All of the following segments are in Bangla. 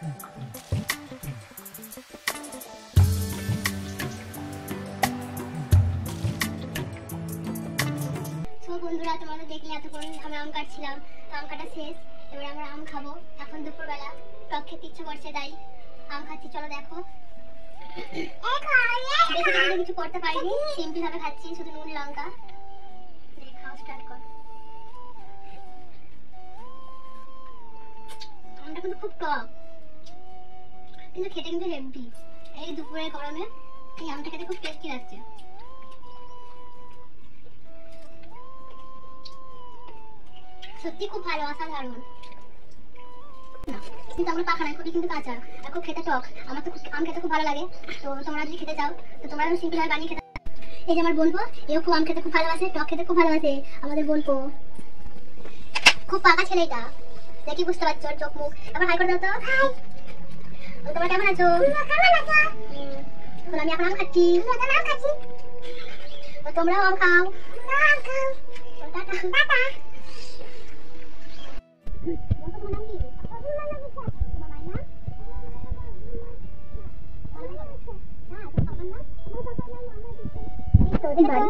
বন্ধুরা, তোমাদের দেখলে এতক্ষণ আমি আম কাটছিলাম, তো আম কাটা শেষ। এবার আমরা আম খাবো। এখন দুপুরবেলা টক খেতে ইচ্ছে করছে, তাই আম খাচ্ছি। চলো দেখো। কিছু করতে পারিনি, সিম্পল ভাবে খাচ্ছি, শুধু নুন লঙ্কা। খাওয়া স্টার্ট কর। আমটা কিন্তু খুব টক, কিন্তু খেতে কিন্তু হেভি। এই দুপুরের গরমে এই আমটা খেতে খুব টেস্টি লাগছে। সত্যি খুব ভালো, অসাধারণ। কিন্তু আমরা পাকা নাই, খুবই কিন্তু কাঁচা আর খুব খেতে টক। আমার তো আম খেতে খুব ভালো লাগে, তো তোমরা যদি খেতে চাও তো তোমরা সিম্পল ভাবে বানিয়ে খেতে। এই যে আমার বোনপো, এও খুব আম খেতে খুব ভালোবাসে, টক খেতে খুব ভালোবাসে। আমাদের বোনপো খুব পাকা ছেলে, এটা দেখি বুঝতে পারছো ওর চোখ মুখ। এবার হাই করে দাও তো। তোমরা কেমন আছো? আমি এখন আম খাচ্ছি, তোমরাও আম খাও। টাটা।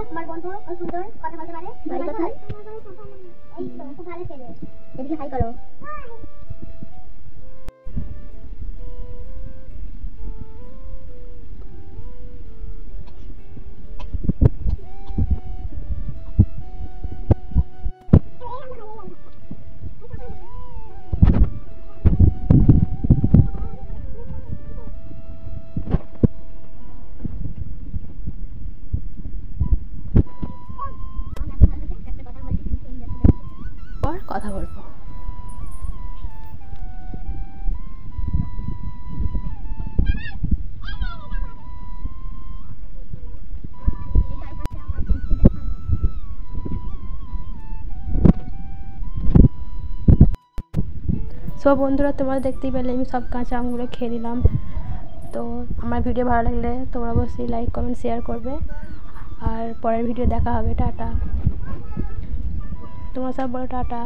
তোমার বন্ধু সুন্দর কথা বলতে পারে, বাড়ি কোথায়? এই তো খুব ভালো ছেলে। এদিকে হাই করো। কথা বলবো। সব বন্ধুরা, তোমরা দেখতেই পেলে আমি সব কাঁচা আমগুলো খেয়ে নিলাম। তো আমার ভিডিও ভালো লাগলে তোমরা অবশ্যই লাইক কমেন্ট শেয়ার করবে। আর পরের ভিডিও দেখা হবে। টাটা। তোমরা সব বলো টাটা।